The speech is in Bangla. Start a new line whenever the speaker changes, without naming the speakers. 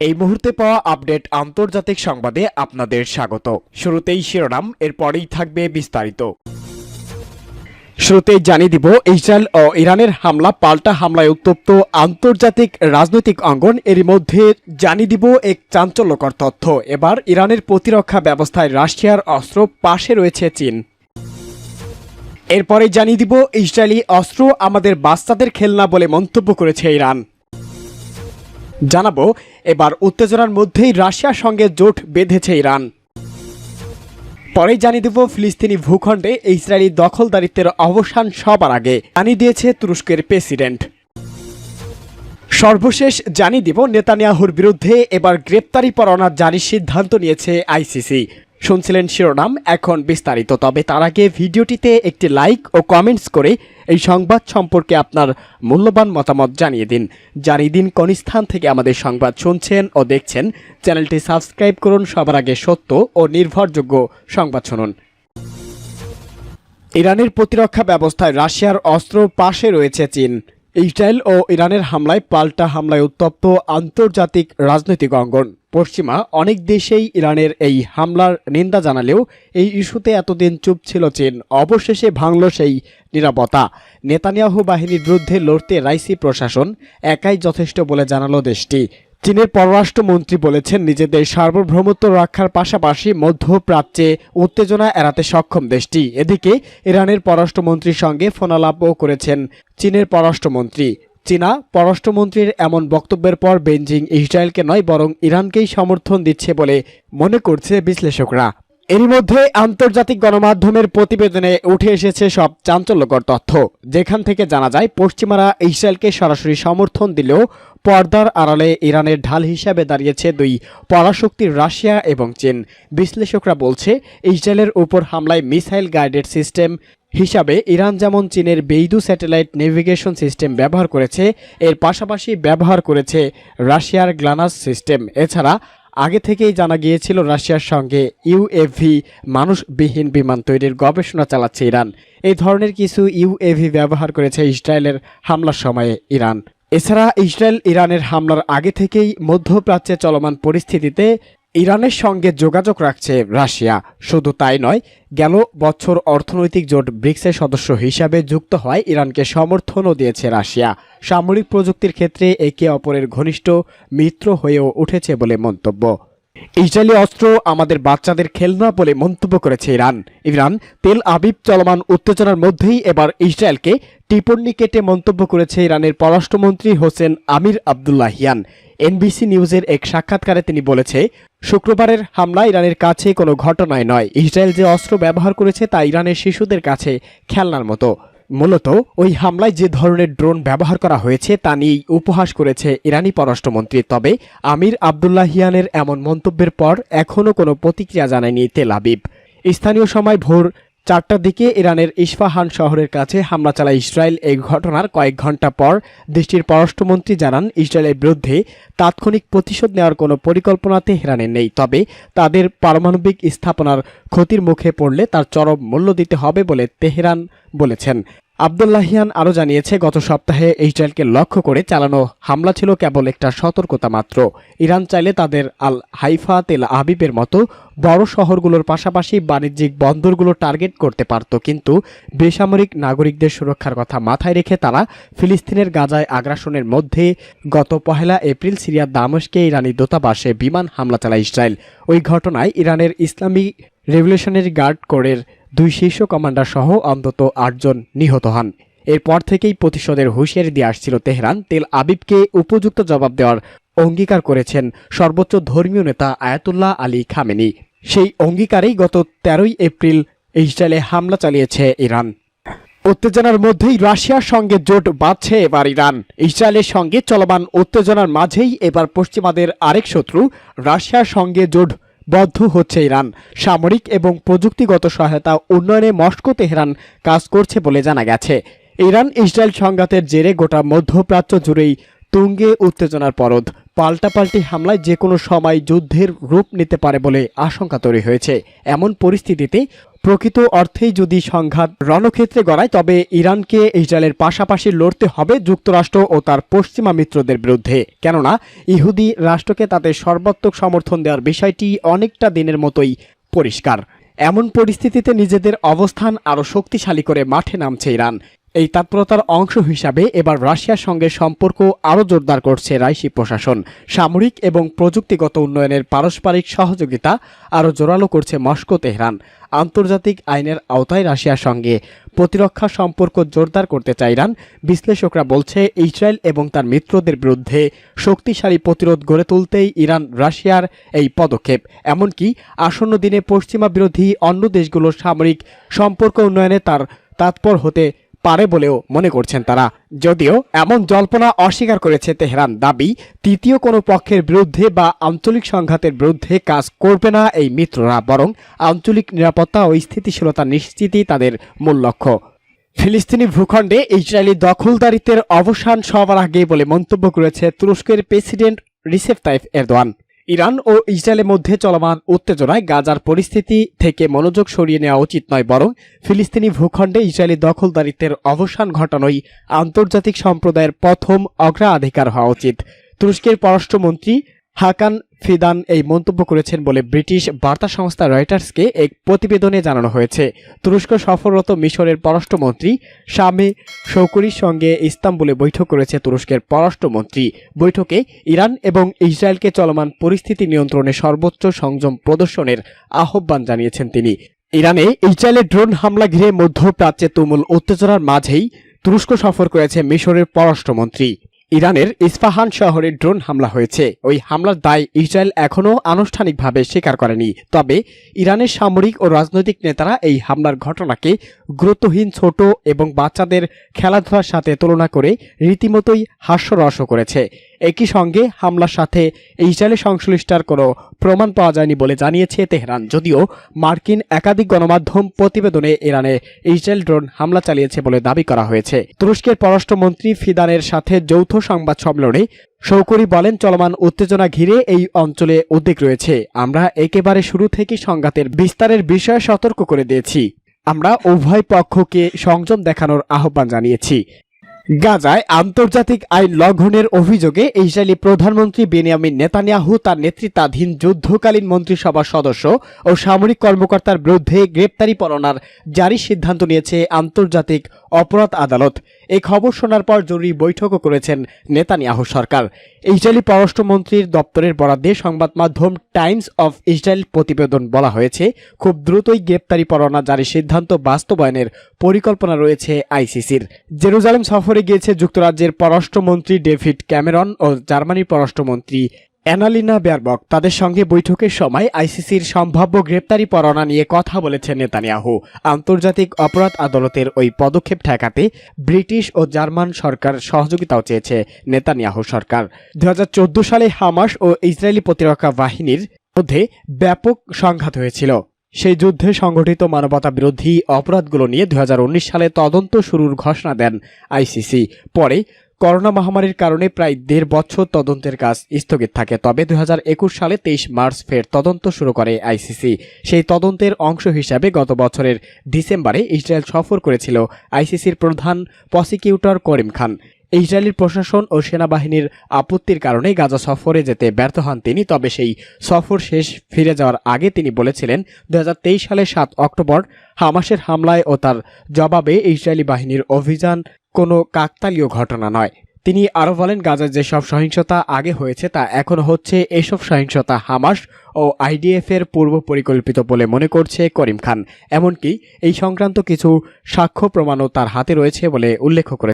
এই মুহূর্তে পাওয়া আপডেট আন্তর্জাতিক সংবাদে আপনাদের স্বাগত। শুরুতেই শিরোনাম, এরপরেই থাকবে বিস্তারিত। শুরুতেই জানিয়ে দিব, ইসরায়েল ও ইরানের হামলা পাল্টা হামলায় উত্তপ্ত আন্তর্জাতিক রাজনৈতিক অঙ্গন। এরই মধ্যে জানিয়ে দিব এক চাঞ্চল্যকর তথ্য। এবার ইরানের প্রতিরক্ষা ব্যবস্থায় রাশিয়ার অস্ত্র, পাশে রয়েছে চীন। এরপরে জানিয়ে দিব, ইসরায়েলি অস্ত্র আমাদের বাচ্চাদের খেলনা বলে মন্তব্য করেছে ইরান। জানাবো, এবার উত্তেজনার মধ্যেই রাশিয়ার সঙ্গে জোট বেঁধেছে ইরান। পরেই জানিয়ে দেব, ফিলিস্তিনি ভূখণ্ডে ইসরায়েলি দখলদারিত্বের অবসান সবার আগে জানিয়ে দিয়েছে তুরস্কের প্রেসিডেন্ট। সর্বশেষ জানিয়ে দিব, নেতানিয়াহুর বিরুদ্ধে এবার গ্রেপ্তারি পরোয়ানা জারির সিদ্ধান্ত নিয়েছে আইসিসি। শুনছিলেন শিরোনাম, এখন বিস্তারিত। তবে তার আগে ভিডিওটিতে একটি লাইক ও কমেন্টস করে এই সংবাদ সম্পর্কে আপনার মূল্যবান মতামত জানিয়ে দিন। জানিয়ে দিন কোন স্থান থেকে আমাদের সংবাদ শুনছেন ও দেখছেন। চ্যানেলটি সাবস্ক্রাইব করুন সবার আগে সত্য ও নির্ভরযোগ্য সংবাদ শুনুন। ইরানের প্রতিরক্ষা ব্যবস্থায় রাশিয়ার অস্ত্র, পাশে রয়েছে চীন। ইসরায়েল ও ইরানের হামলায় পাল্টা হামলায় উত্তপ্ত আন্তর্জাতিক রাজনৈতিক অঙ্গন। পশ্চিমা অনেক দেশেই ইরানের এই হামলার নিন্দা জানালেও এই ইস্যুতে এতদিন চুপ ছিল চীন। অবশেষে ভাঙল সেই নীরবতা। নেতানিয়াহু বাহিনীর বিরুদ্ধে লড়তে রাইসি প্রশাসন একাই যথেষ্ট বলে জানালো দেশটি। চীনের পররাষ্ট্রমন্ত্রী বলেছেন, নিজেদের সার্বভৌমত্ব রক্ষার পাশাপাশি মধ্যপ্রাচ্যে উত্তেজনা এড়াতে সক্ষম দেশটি। এদিকে ইরানের পররাষ্ট্রমন্ত্রীর সঙ্গে ফোনালাপও করেছেন চীনের পররাষ্ট্রমন্ত্রী। চীনা পররাষ্ট্রমন্ত্রীর এমন বক্তব্যের পর বেইজিং ইসরায়েলকে নয় বরং ইরানকেই সমর্থন দিচ্ছে বলে মনে করছে বিশ্লেষকরা। এরই মধ্যে আন্তর্জাতিক গণমাধ্যমের প্রতিবেদনে উঠে এসেছে সব চাঞ্চল্যকর তথ্য, যেখান থেকে জানা যায় পশ্চিমারা ইসরায়েলকে সরাসরি সমর্থন দিলেও পর্দার আড়ালে ইরানের ঢাল হিসাবে দাঁড়িয়েছে দুই পরাশক্তির রাশিয়া এবং চীন। বিশ্লেষকরা বলছে, ইসরায়েলের উপর হামলায় মিসাইল গাইডেড সিস্টেম হিসাবে ইরান যেমন চীনের বেইদু স্যাটেলাইট নেভিগেশন সিস্টেম ব্যবহার করেছে, এর পাশাপাশি ব্যবহার করেছে রাশিয়ার গ্লানাস সিস্টেম। এছাড়া আগে থেকেই জানা গিয়েছিল রাশিয়ার সঙ্গে ইউএভি মানুষবিহীন বিমান তৈরির গবেষণা চালাচ্ছে ইরান। এই ধরনের কিছু ইউএভি ব্যবহার করেছে ইসরায়েলের হামলার সময়ে ইরান। এছাড়া ইসরায়েল ইরানের হামলার আগে থেকেই মধ্যপ্রাচ্যে চলমান পরিস্থিতিতে ইরানের সঙ্গে যোগাযোগ রাখছে রাশিয়া। শুধু তাই নয়, গেল বছর অর্থনৈতিক জোট ব্রিক্সের সদস্য হিসাবে যুক্ত হয় ইরানকে সমর্থনও দিয়েছে রাশিয়া। সামরিক প্রযুক্তির ক্ষেত্রে একে অপরের ঘনিষ্ঠ মিত্র হয়েও উঠেছে বলে মন্তব্য। ইসরায়েলি অস্ত্র আমাদের বাচ্চাদের খেলনা বলে মন্তব্য করেছে ইরান। ইরান তেল আবিব চলমান উত্তেজনার মধ্যেই এবার ইসরায়েলকে টিপ্পনী কেটে মন্তব্য করেছে ইরানের পররাষ্ট্রমন্ত্রী হোসেন আমির আবদুল্লাহিয়ান। এনবিসি নিউজের এক সাক্ষাৎকারে তিনি বলেছে, শুক্রবারের হামলা ইরানের কাছে কোনো ঘটনাই নয়। ইসরায়েল যে অস্ত্র ব্যবহার করেছে তা ইরানের শিশুদের কাছে খেলনার মতো। মূলত ওই হামলায় যে ধরনের ড্রোন ব্যবহার করা হয়েছে তা নিয়েই উপহাস করেছে ইরানি পররাষ্ট্রমন্ত্রী। তবে আমির আবদুল্লাহিয়ানের এমন মন্তব্যের পর এখনও কোনো প্রতিক্রিয়া জানায়নি তেল আবিব। স্থানীয় সময় ভোর 4টার দিকে ইরানের ইস্পাহান শহরের কাছে হামলা চালায় ইসরায়েল। এই ঘটনার কয়েক ঘন্টা পর দেশটির পররাষ্ট্রমন্ত্রী জানান, ইসরায়েলের বিরুদ্ধে তাৎক্ষণিক প্রতিশোধ নেওয়ার কোনো পরিকল্পনা তেহরানের নেই, তবে তাদের পারমাণবিক স্থাপনার ক্ষতির মুখে পড়লে তার চরম মূল্য দিতে হবে বলে তেহরান বলেছেন। আবদুল্লাহিয়ান আরও জানিয়েছে, গত সপ্তাহে ইসরায়েলকে লক্ষ্য করে চালানো হামলা ছিল কেবল একটা সতর্কতা মাত্র। ইরান চাইলে তাদের আল হাইফা, তেল আবিবের মতো বড় শহরগুলোর পাশাপাশি বাণিজ্যিক বন্দরগুলো টার্গেট করতে পারত, কিন্তু বেসামরিক নাগরিকদের সুরক্ষার কথা মাথায় রেখে তারা ফিলিস্তিনের গাজায় আগ্রাসনের মধ্যে গত 1 এপ্রিল সিরিয়ার দামেস্কে ইরানি দূতাবাসে বিমান হামলা চালায় ইসরায়েল। ওই ঘটনায় ইরানের ইসলামী রেভলিউশনারি গার্ড কোরের 2 শীর্ষ কমান্ডার সহ অন্তত 8 জন নিহত হন। এরপর থেকেই প্রতিশোধের হুঁশিয়ারি দিয়ে আসছিল তেহরান। তেল আবিবকে উপযুক্ত জবাব দেওয়ার অঙ্গীকার করেছেন সর্বোচ্চ ধর্মীয় নেতা আয়াতুল্লাহ আলী খামেনি। সেই অঙ্গীকারেই গত 13 এপ্রিল ইসরায়েলে হামলা চালিয়েছে ইরান। উত্তেজনার মধ্যেই রাশিয়ার সঙ্গে জোট বাঁধছে এবার ইরান। ইসরায়েলের সঙ্গে চলমান উত্তেজনার মাঝেই এবার পশ্চিমাদের আরেক শত্রু রাশিয়ার সঙ্গে জোট বদ্ধ হচ্ছে ইরান। সামরিক এবং প্রযুক্তিগত সহায়তা উন্নয়নে মস্কো তেহরান কাজ করছে বলে জানা গেছে। ইরান ইসরায়েল সংঘাতের জেরে গোটা মধ্যপ্রাচ্য জুড়েই তুঙ্গে উত্তেজনার পরদ। পাল্টাপাল্টি হামলায় যে কোনো সময় যুদ্ধের রূপ নিতে পারে বলে আশঙ্কা তৈরি হয়েছে। এমন পরিস্থিতিতে প্রকৃত অর্থেই যদি সংঘাত রণক্ষেত্রে গড়ায় তবে ইরানকে ইসরায়েলের পাশাপাশি লড়তে হবে যুক্তরাষ্ট্র ও তার পশ্চিমা মিত্রদের বিরুদ্ধে, কেননা ইহুদি রাষ্ট্রকে তাদের সর্বাত্মক সমর্থন দেওয়ার বিষয়টি অনেকটা দিনের মতোই পরিষ্কার। এমন পরিস্থিতিতে নিজেদের অবস্থান আরও শক্তিশালী করে মাঠে নামছে ইরান। এই তৎপরতার অংশ হিসাবে এবার রাশিয়ার সঙ্গে সম্পর্ক আরও জোরদার করছে রাইসি প্রশাসন। সামরিক এবং প্রযুক্তিগত উন্নয়নের পারস্পরিক সহযোগিতা আরও জোরালো করছে মস্কো তেহরান। আন্তর্জাতিক আইনের আওতায় রাশিয়ার সঙ্গে প্রতিরক্ষা সম্পর্ক জোরদার করতে চায় ইরান। বিশ্লেষকরা বলছে ইসরায়েল এবং তার মিত্রদের বিরুদ্ধে শক্তিশালী প্রতিরোধ গড়ে তুলতেই ইরান রাশিয়ার এই পদক্ষেপ। এমনকি আসন্ন দিনে পশ্চিমা বিরোধী অন্য দেশগুলোর সামরিক সম্পর্ক উন্নয়নে তার তৎপর হতে পারে বলেও মনে করছেন তারা। যদিও এমন জল্পনা অস্বীকার করেছে তেহরান, দাবি তৃতীয় কোনো পক্ষের বিরুদ্ধে বা আঞ্চলিক সংঘাতের বিরুদ্ধে কাজ করবে না এই মিত্ররা, বরং আঞ্চলিক নিরাপত্তা ও স্থিতিশীলতা নিশ্চিতই তাদের মূল লক্ষ্য। ফিলিস্তিনি ভূখণ্ডে ইসরায়েলি দখলদারিত্বের অবসান সবার আগে বলে মন্তব্য করেছে তুরস্কের president Recep Tayyip Erdogan. Iran ও ইসরায়েলের মধ্যে চলমান উত্তেজনায় গাজার পরিস্থিতি থেকে মনোযোগ সরিয়ে নেওয়া উচিত নয়, বরং ফিলিস্তিনি ভূখণ্ডে ইসরায়েলি দখলদারিত্বের অবসান ঘটানোই আন্তর্জাতিক সম্প্রদায়ের প্রথম অগ্রাধিকার হওয়া উচিত। তুরস্কের পররাষ্ট্রমন্ত্রী হাকান ফিদান এই মন্তব্য করেছেন বলে ব্রিটিশ বার্তা সংস্থা রয়টার্সকে এক প্রতিবেদনে জানানো হয়েছে। তুরস্ক সফররত মিশরের পররাষ্ট্রমন্ত্রী শামে শৌকুরির সঙ্গে ইস্তাম্বুলে বৈঠক করেছে তুরস্কের পররাষ্ট্রমন্ত্রী। বৈঠকে ইরান এবং ইসরায়েলকে চলমান পরিস্থিতি নিয়ন্ত্রণে সর্বোচ্চ সংযম প্রদর্শনের আহ্বান জানিয়েছেন তিনি। ইরানে ইসরায়েলের ড্রোন হামলা ঘিরে মধ্যপ্রাচ্যে তুমুল উত্তেজনার মাঝেই তুরস্ক সফর করেছে মিশরের পররাষ্ট্রমন্ত্রী। ইরানের ইস্পাহান শহরে ড্রোন হামলা হয়েছে। ওই হামলার দায় ইসরায়েল এখনও আনুষ্ঠানিকভাবে স্বীকার করেনি। তবে ইরানের সামরিক ও রাজনৈতিক নেতারা এই হামলার ঘটনাকে গুরুত্বহীন, ছোট এবং বাচ্চাদের খেলাধুলার সাথে তুলনা করে রীতিমতোই হাস্যরসও করেছে। একই সঙ্গে হামলার সাথে ইসরায়েলের সংশ্লিষ্টার কোনো প্রমাণ পাওয়া যায়নি বলে জানিয়েছে তেহরান। যদিও মার্কিন একাধিক গণমাধ্যম প্রতিবেদনে ইরানে ইসরায়েল ড্রোন হামলা চালিয়েছে বলে দাবি করা হয়েছে। তুরস্কের পররাষ্ট্রমন্ত্রী ফিদানের সাথে যৌথ সংবাদ সম্মেলনে শৌকুরি বলেন, চলমান উত্তেজনা ঘিরে এই অঞ্চলে উদ্বেগ রয়েছে। আমরা একেবারে শুরু থেকে সংঘাতের বিস্তারের বিষয়ে সতর্ক করে দিয়েছি। আমরা উভয় পক্ষকে সংযম দেখানোর আহ্বান জানিয়েছি। গাজায় আন্তর্জাতিক আইন লঙ্ঘনের অভিযোগে ইসরায়েলি প্রধানমন্ত্রী বেনিয়ামিন নেতানিয়াহু তার নেতৃত্বাধীন যুদ্ধকালীন মন্ত্রিসভার সদস্য ও সামরিক কর্মকর্তার বিরুদ্ধে গ্রেপ্তারি পরোয়ানার জারির সিদ্ধান্ত নিয়েছে আন্তর্জাতিক অপরাধ আদালত। এই খবর শোনার পর জরুরি বৈঠকও করেছেন নেতানিয়াহু সরকার। ইসরায়েলি পররাষ্ট্রমন্ত্রীর দপ্তরের বরাদ্দে সংবাদ মাধ্যম টাইমস অফ ইসরায়েল প্রতিবেদন বলা হয়েছে, খুব দ্রুতই গ্রেপ্তারি পরোয়ানা জারির সিদ্ধান্ত বাস্তবায়নের পরিকল্পনা রয়েছে আইসিসির। জেরুজালেম সফরে গিয়েছে যুক্তরাজ্যের পররাষ্ট্রমন্ত্রী ডেভিড ক্যামেরন ও জার্মানির পররাষ্ট্রমন্ত্রী অ্যানালিনা বেয়ারবক। তাদের সঙ্গে বৈঠকের সময় আইসিসির সম্ভাব্য গ্রেপ্তারি পরোয়ানা নিয়ে কথা বলেছেন নেতানিয়াহু। আন্তর্জাতিক অপরাধ আদালতের ওই পদক্ষেপ ঠেকাতে ব্রিটিশ ও জার্মান সরকার সহযোগিতাও চেয়েছে নেতানিয়াহু সরকার। 2014 সালে হামাস ও ইসরায়েলি প্রতিরক্ষা বাহিনীর মধ্যে ব্যাপক সংঘাত হয়েছিল। সেই যুদ্ধে সংগঠিত মানবতা বিরোধী অপরাধগুলো নিয়ে 2019 সালে তদন্ত শুরুর ঘোষণা দেন আইসিসি। পরে করোনা মহামারীর কারণে প্রায় 1.5 বছর তদন্তের কাজ স্থগিত থাকে। তবে 2021 সালে 23 মার্চ ফের তদন্ত শুরু করে আইসিসি। সেই তদন্তের অংশ হিসাবে গত বছরের ডিসেম্বরে ইসরায়েল সফর করেছিল আইসিসির প্রধান প্রসিকিউটর করিম খান। ইসরায়েলি প্রশাসন ও সেনাবাহিনীর আপত্তির কারণে গাজা সফরে যেতে ব্যর্থ হন তিনি। তবে সেই সফর শেষ ফিরে যাওয়ার আগে তিনি বলেছিলেন, 2023 সালের 7 অক্টোবর হামাসের হামলায় ও তার জবাবে ইসরায়েলি বাহিনীর অভিযান কোনো কাকতালীয় ঘটনা নয়। তিনি আরও বলেন, গাজায় যেসব সহিংসতা আগে হয়েছে তা এখনও হচ্ছে। এসব সহিংসতা হামাস ও আইডিএফ এর পূর্ব পরিকল্পিত বলে মনে করছে করিম খান। এমনকি এই সংক্রান্ত কিছু সাক্ষ্য প্রমাণও তার হাতে রয়েছে বলে উল্লেখ করে